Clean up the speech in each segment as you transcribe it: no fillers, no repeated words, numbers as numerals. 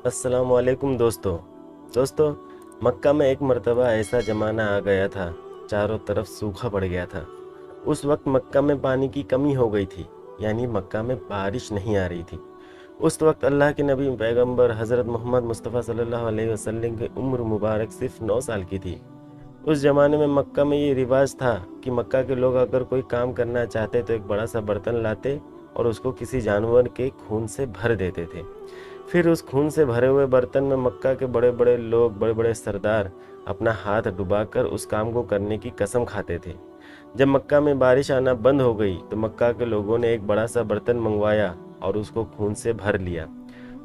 अस्सलाम वालेकुम दोस्तों, मक्का में एक मर्तबा ऐसा ज़माना आ गया था, चारों तरफ सूखा पड़ गया था। उस वक्त मक्का में पानी की कमी हो गई थी, यानी मक्का में बारिश नहीं आ रही थी। उस वक्त अल्लाह के नबी पैगंबर हज़रत मोहम्मद मुस्तफ़ा सल्लल्लाहु अलैहि वसल्लम की उम्र मुबारक सिर्फ 9 साल की थी। उस ज़माने में मक्का में ये रिवाज था कि मक्का के लोग अगर कोई काम करना चाहते तो एक बड़ा सा बर्तन लाते और उसको किसी जानवर के खून से भर देते थे। फिर उस खून से भरे हुए बर्तन में मक्का के बड़े बड़े लोग, बड़े बड़े सरदार अपना हाथ डुबाकर उस काम को करने की कसम खाते थे। जब मक्का में बारिश आना बंद हो गई तो मक्का के लोगों ने एक बड़ा सा बर्तन मंगवाया और उसको खून से भर लिया,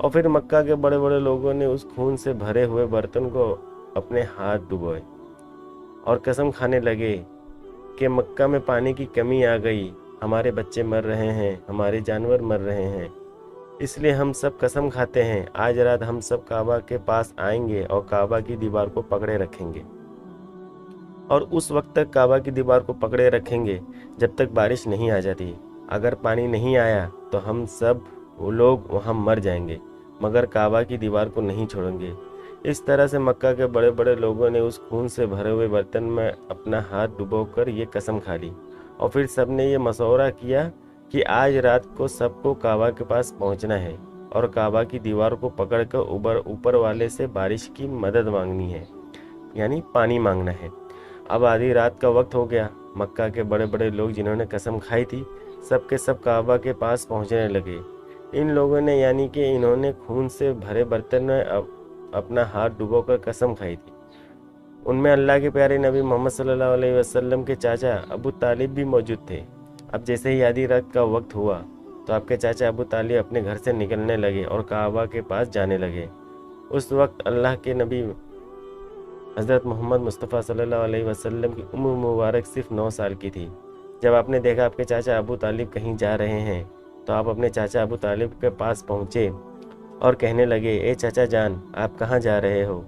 और फिर मक्का के बड़े बड़े लोगों ने उस खून से भरे हुए बर्तन को अपने हाथ डुबोए और कसम खाने लगे कि मक्का में पानी की कमी आ गई, हमारे बच्चे मर रहे हैं, हमारे जानवर मर रहे हैं, इसलिए हम सब कसम खाते हैं आज रात हम सब काबा के पास आएंगे और काबा की दीवार को पकड़े रखेंगे, और उस वक्त तक काबा की दीवार को पकड़े रखेंगे जब तक बारिश नहीं आ जाती। अगर पानी नहीं आया तो हम सब वो लोग वहाँ मर जाएंगे, मगर काबा की दीवार को नहीं छोड़ेंगे। इस तरह से मक्का के बड़े बड़े लोगों ने उस खून से भरे हुए बर्तन में अपना हाथ डुबोकर ये कसम खा ली, और फिर सब ने ये मशवरा किया कि आज रात को सबको काबा के पास पहुंचना है और काबा की दीवार को पकड़कर ऊपर वाले से बारिश की मदद मांगनी है, यानी पानी मांगना है। अब आधी रात का वक्त हो गया। मक्का के बड़े बड़े लोग जिन्होंने कसम खाई थी सब के सब काबा के पास पहुंचने लगे। इन लोगों ने, यानी कि इन्होंने खून से भरे बर्तन में अपना हाथ डुबोकर कसम खाई थी। उनमें अल्लाह के प्यारे नबी मोहम्मद सल्लल्लाहु अलैहि वसल्लम के चाचा अबू तालिब भी मौजूद थे। अब जैसे ही आधी रात का वक्त हुआ तो आपके चाचा अबू तालिब अपने घर से निकलने लगे और काबा के पास जाने लगे। उस वक्त अल्लाह के नबी हज़रत मोहम्मद मुस्तफ़ा सल्लल्लाहु अलैहि वसल्लम की उम्र मुबारक सिर्फ 9 साल की थी। जब आपने देखा आपके चाचा अबू तालिब कहीं जा रहे हैं तो आप अपने चाचा अबू तालिब के पास पहुँचे और कहने लगे, ए चाचा जान, आप कहाँ जा रहे हो?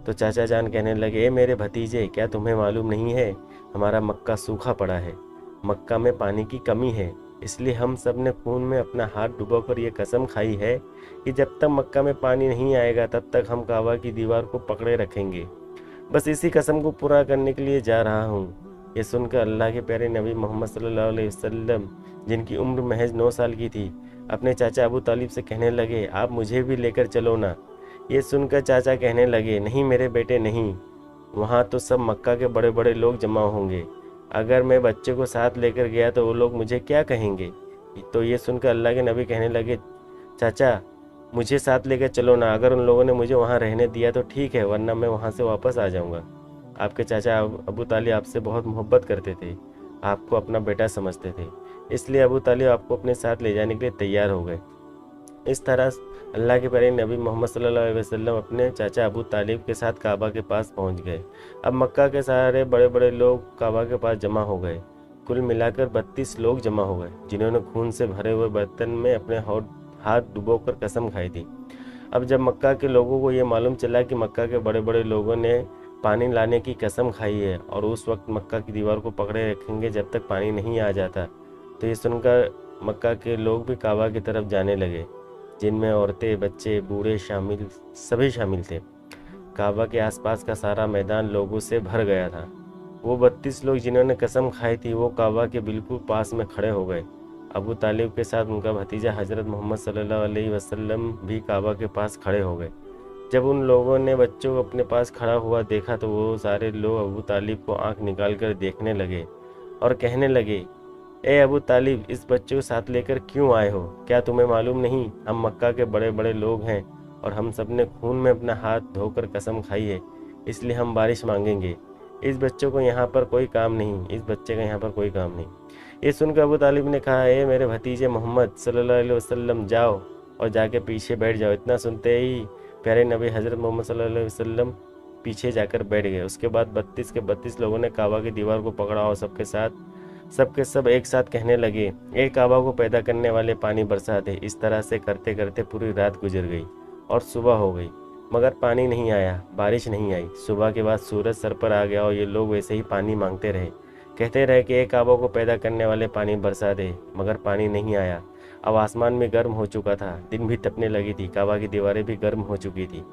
तो चाचा जान कहने लगे, ए मेरे भतीजे, क्या तुम्हें मालूम नहीं है हमारा मक्का सूखा पड़ा है, मक्का में पानी की कमी है, इसलिए हम सब ने खून में अपना हाथ डुबोकर ये कसम खाई है कि जब तक मक्का में पानी नहीं आएगा तब तक हम काबा की दीवार को पकड़े रखेंगे। बस इसी कसम को पूरा करने के लिए जा रहा हूँ। ये सुनकर अल्लाह के प्यारे नबी मोहम्मद सल्लल्लाहु अलैहि वसल्लम, जिनकी उम्र महज 9 साल की थी, अपने चाचा अबू तालिब से कहने लगे, आप मुझे भी लेकर चलो ना। ये सुनकर चाचा कहने लगे, नहीं मेरे बेटे नहीं, वहाँ तो सब मक्का के बड़े बड़े लोग जमा होंगे, अगर मैं बच्चे को साथ लेकर गया तो वो लोग मुझे क्या कहेंगे? तो ये सुनकर अल्लाह के नबी कहने लगे, चाचा मुझे साथ लेकर चलो ना, अगर उन लोगों ने मुझे वहाँ रहने दिया तो ठीक है, वरना मैं वहाँ से वापस आ जाऊँगा। आपके चाचा अबू तालिब आपसे बहुत मोहब्बत करते थे, आपको अपना बेटा समझते थे, इसलिए अबू तालिब आपको अपने साथ ले जाने के लिए तैयार हो गए। इस तरह अल्लाह के प्यारे नबी मोहम्मद सल्लल्लाहु अलैहि वसल्लम अपने चाचा अबू तालिब के साथ काबा के पास पहुंच गए। अब मक्का के सारे बड़े बड़े लोग काबा के पास जमा हो गए। कुल मिलाकर 32 लोग जमा हो गए, जिन्होंने खून से भरे हुए बर्तन में अपने हाथ डुबोकर कसम खाई थी। अब जब मक्का के लोगों को ये मालूम चला कि मक्का के बड़े बड़े लोगों ने पानी लाने की कसम खाई है और उस वक्त मक्का की दीवार को पकड़े रखेंगे जब तक पानी नहीं आ जाता, तो ये सुनकर मक्का के लोग भी काबा की तरफ जाने लगे, जिनमें औरतें, बच्चे, बूढ़े सभी शामिल थे। काबा के आसपास का सारा मैदान लोगों से भर गया था। वो 32 लोग जिन्होंने कसम खाई थी वो काबा के बिल्कुल पास में खड़े हो गए। अबू तालिब के साथ उनका भतीजा हज़रत मोहम्मद सल्लल्लाहु अलैहि वसल्लम भी काबा के पास खड़े हो गए। जब उन लोगों ने बच्चों को अपने पास खड़ा हुआ देखा तो वो सारे लोग अबू तालिब को आंख निकाल कर देखने लगे और कहने लगे, ए अबू तालिब, इस बच्चे को साथ लेकर क्यों आए हो? क्या तुम्हें मालूम नहीं हम मक्का के बड़े बड़े लोग हैं और हम सब ने खून में अपना हाथ धोकर कसम खाई है, इसलिए हम बारिश मांगेंगे। इस बच्चे को यहाँ पर कोई काम नहीं, इस बच्चे का यहाँ पर कोई काम नहीं। ये सुनकर अबू तालिब ने कहा, ए मेरे भतीजे मोहम्मद सल्लल्लाहु अलैहि वसल्लम, जाओ और जाके पीछे बैठ जाओ। इतना सुनते ही प्यारे नबी हज़रत मोहम्मद सल्लल्लाहु अलैहि वसल्लम पीछे जाकर बैठ गए। उसके बाद 32 के 32 लोगों ने काबा की दीवार को पकड़ा और सबके सब एक साथ कहने लगे, एक काबा को पैदा करने वाले पानी बरसा दे। इस तरह से करते करते पूरी रात गुजर गई और सुबह हो गई, मगर पानी नहीं आया, बारिश नहीं आई। सुबह के बाद सूरज सर पर आ गया और ये लोग वैसे ही पानी मांगते रहे, कहते रहे कि एक काबा को पैदा करने वाले पानी बरसा दे, मगर पानी नहीं आया। अब आसमान में गर्म हो चुका था, दिन भी तपने लगी थी, काबा की दीवारें भी गर्म हो चुकी थी।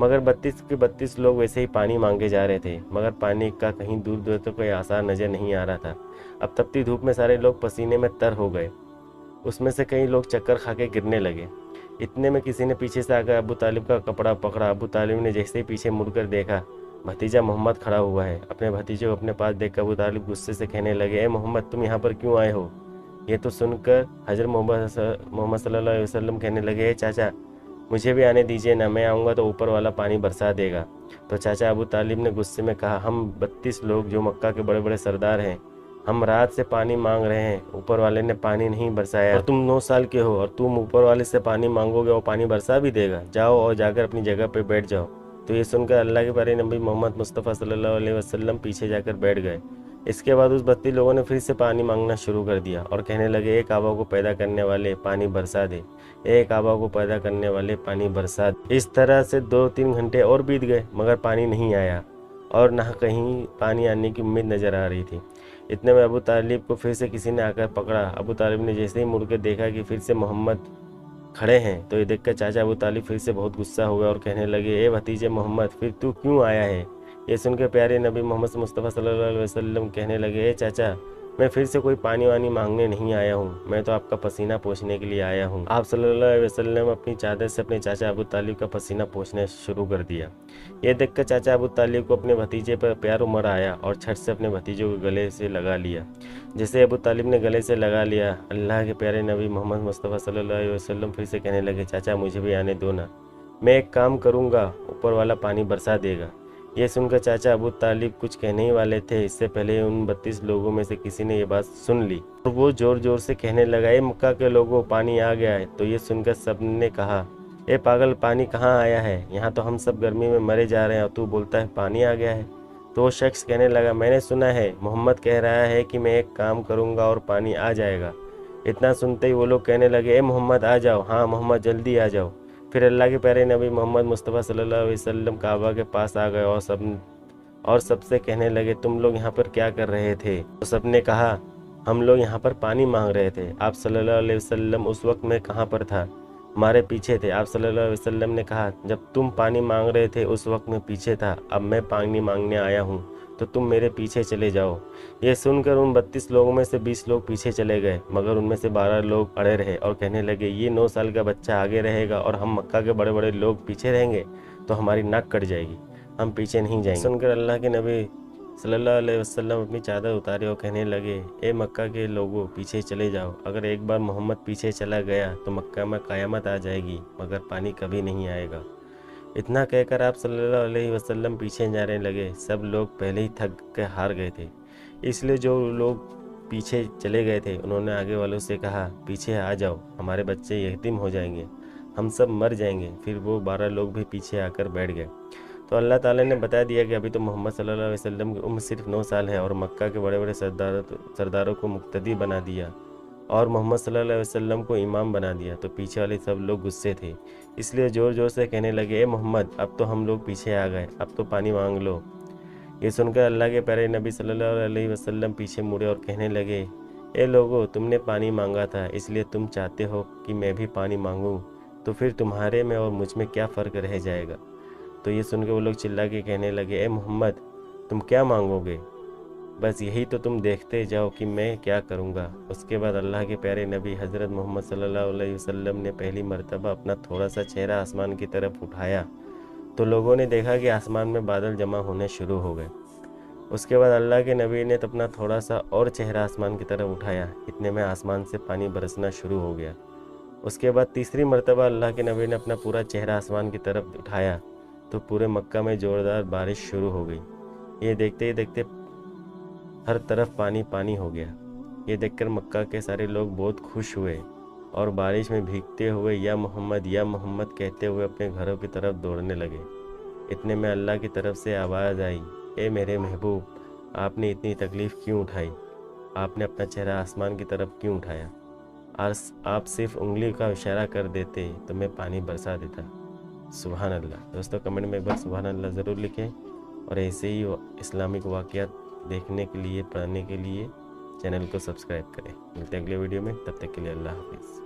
मगर 32 के 32 लोग वैसे ही पानी मांगे जा रहे थे, मगर पानी का कहीं दूर दूर तक कोई आसार नजर नहीं आ रहा था। अब तपती धूप में सारे लोग पसीने में तर हो गए। उसमें से कई लोग चक्कर खा के गिरने लगे। इतने में किसी ने पीछे से आकर अबू तालिब का कपड़ा पकड़ा। अबू तालिब ने जैसे ही पीछे मुड़कर देखा, भतीजा मोहम्मद खड़ा हुआ है। अपने भतीजे को अपने पास देखकर अबू तालिब गुस्से से कहने लगे, ए मोहम्मद, तुम यहाँ पर क्यों आए हो? ये तो सुनकर हजरत मोहम्मद सल्लल्लाहु अलैहि वसल्लम कहने लगे, चाचा मुझे भी आने दीजिए ना, मैं आऊँगा तो ऊपर वाला पानी बरसा देगा। तो चाचा अबू तालिब ने गुस्से में कहा, हम 32 लोग जो मक्का के बड़े बड़े सरदार हैं, हम रात से पानी मांग रहे हैं, ऊपर वाले ने पानी नहीं बरसाया। और तुम 9 साल के हो और तुम ऊपर वाले से पानी मांगोगे और पानी बरसा भी देगा? जाओ और जाकर अपनी जगह पर बैठ जाओ। तो ये सुनकर अल्लाह के प्यारे नबी मोहम्मद मुस्तफ़ा सल्लल्लाहु अलैहि वसल्लम पीछे जाकर बैठ गए। इसके बाद उस 32 लोगों ने फिर से पानी मांगना शुरू कर दिया और कहने लगे, एक काबा को पैदा करने वाले पानी बरसा दे, एक काबा को पैदा करने वाले पानी बरसा दे। इस तरह से 2-3 घंटे और बीत गए, मगर पानी नहीं आया और न कहीं पानी आने की उम्मीद नज़र आ रही थी। इतने में अबू तालिब को फिर से किसी ने आकर पकड़ा। अबू तालिब ने जैसे ही मुड़ के देखा कि फिर से मोहम्मद खड़े हैं, तो ये देखकर चाचा अबू तालिब फिर से बहुत गुस्सा हुआ और कहने लगे, ए भतीजे मोहम्मद, फिर तू क्यों आया है? ये सुनकर प्यारे नबी मोहम्मद मुस्तफ़ा सल्लल्लाहु अलैहि वसल्लम कहने लगे, ए चाचा, मैं फिर से कोई पानी वानी मांगने नहीं आया हूँ, मैं तो आपका पसीना पोंछने के लिए आया हूँ। आप सल्लल्लाहु अलैहि वसल्लम अपनी चादर से अपने चाचा अबू तालिब का पसीना पोंछना शुरू कर दिया। ये देखकर चाचा अबू तालिब को अपने भतीजे पर प्यार उमड़ आया और छट से अपने भतीजे को गले से लगा लिया। जैसे अबू तालिब ने गले से लगा लिया, अल्लाह के प्यारे नबी मोहम्मद मुस्तफ़ा सल्लल्लाहु अलैहि वसल्लम फिर से कहने लगे, चाचा मुझे भी आने दो ना, मैं एक काम करूँगा, ऊपर वाला पानी बरसा देगा। ये सुनकर चाचा अबू तालिब कुछ कहने ही वाले थे, इससे पहले उन 32 लोगों में से किसी ने ये बात सुन ली और वो जोर जोर से कहने लगा, ए मक्का के लोगों, पानी आ गया है। तो ये सुनकर सब ने कहा, ए पागल, पानी कहाँ आया है? यहाँ तो हम सब गर्मी में मरे जा रहे हैं और तू बोलता है पानी आ गया है। तो वो शख्स कहने लगा, मैंने सुना है, मोहम्मद कह रहा है कि मैं एक काम करूँगा और पानी आ जाएगा। इतना सुनते ही वो लोग कहने लगे, ए मोहम्मद आ जाओ, हाँ मोहम्मद जल्दी आ जाओ। फिर अल्लाह के प्यारे नबी मोहम्मद मुस्तफ़ा सल्लल्लाहु अलैहि वसल्लम काबा के पास आ गए और सबसे कहने लगे, तुम लोग यहाँ पर क्या कर रहे थे? तो सब ने कहा, हम लोग यहाँ पर पानी मांग रहे थे। आप सल्लल्लाहु अलैहि वसल्लम उस वक्त में कहाँ पर था? हमारे पीछे थे। आप सल्लल्लाहु अलैहि वसल्लम ने कहा, जब तुम पानी मांग रहे थे उस वक्त में पीछे था, अब मैं पानी मांगने आया हूँ तो तुम मेरे पीछे चले जाओ। ये सुनकर उन 32 लोगों में से 20 लोग पीछे चले गए, मगर उनमें से 12 लोग अड़े रहे और कहने लगे, ये 9 साल का बच्चा आगे रहेगा और हम मक्का के बड़े बड़े लोग पीछे रहेंगे तो हमारी नाक कट जाएगी, हम पीछे नहीं जाएंगे। सुनकर अल्लाह के नबी सल्लल्लाहु अलैहि वसल्लम अपनी चादर उतारे और कहने लगे, ए मक्का के लोगों, पीछे चले जाओ। अगर एक बार मोहम्मद पीछे चला गया तो मक्का में क़यामत आ जाएगी, मगर पानी कभी नहीं आएगा। इतना कहकर आप सल्लल्लाहु अलैहि वसल्लम पीछे जाने लगे। सब लोग पहले ही थक के हार गए थे, इसलिए जो लोग पीछे चले गए थे उन्होंने आगे वालों से कहा, पीछे आ जाओ, हमारे बच्चे यतीम हो जाएंगे, हम सब मर जाएंगे। फिर वो 12 लोग भी पीछे आकर बैठ गए। तो अल्लाह ताला ने बता दिया कि अभी तो मोहम्मद सल्लल्लाहु अलैहि वसल्लम की उम्र सिर्फ 9 साल है और मक्का के बड़े बड़े सरदारों को मुक्तदी बना दिया और मोहम्मद सल्लल्लाहु अलैहि वसल्लम को इमाम बना दिया। तो पीछे वाले सब लोग गुस्से थे, इसलिए ज़ोर ज़ोर से कहने लगे, ए मोहम्मद, अब तो हम लोग पीछे आ गए, अब तो पानी मांग लो। ये सुनकर अल्लाह के प्यारे नबी सल्लल्लाहु अलैहि वसल्लम पीछे मुड़े और कहने लगे, ए लोगो, तुमने पानी मांगा था, इसलिए तुम चाहते हो कि मैं भी पानी मांगूं, तो फिर तुम्हारे में और मुझ में क्या फ़र्क रह जाएगा? तो ये सुनकर वो लोग चिल्ला के कहने लगे, ए मोहम्मद, तुम क्या मांगोगे? बस यही तो तुम देखते जाओ कि मैं क्या करूँगा। उसके बाद अल्लाह के प्यारे नबी हज़रत मोहम्मद सल्लल्लाहु अलैहि वसल्लम ने पहली मर्तबा अपना थोड़ा सा चेहरा आसमान की तरफ उठाया तो लोगों ने देखा कि आसमान में बादल जमा होने शुरू हो गए। उसके बाद अल्लाह के नबी ने अपना थोड़ा सा और चेहरा आसमान की तरफ उठाया, इतने में आसमान से पानी बरसना शुरू हो गया। उसके बाद तीसरी मर्तबा अल्लाह के नबी ने अपना पूरा चेहरा आसमान की तरफ उठाया तो पूरे मक्का में ज़ोरदार बारिश शुरू हो गई। ये देखते ही देखते हर तरफ पानी पानी हो गया। ये देखकर मक्का के सारे लोग बहुत खुश हुए और बारिश में भीगते हुए या मोहम्मद कहते हुए अपने घरों की तरफ दौड़ने लगे। इतने में अल्लाह की तरफ से आवाज़ आई, ए मेरे महबूब, आपने इतनी तकलीफ़ क्यों उठाई? आपने अपना चेहरा आसमान की तरफ क्यों उठाया? आप सिर्फ उंगली का इशारा कर देते तो मैं पानी बरसा देता। सुभान अल्लाह। दोस्तों कमेंट में एक बार सुभान अल्लाह ज़रूर लिखें और ऐसे ही इस्लामिक वाक़यात देखने के लिए, पढ़ने के लिए चैनल को सब्सक्राइब करें। मिलते हैं अगले वीडियो में, तब तक के लिए अल्लाह हाफिज़।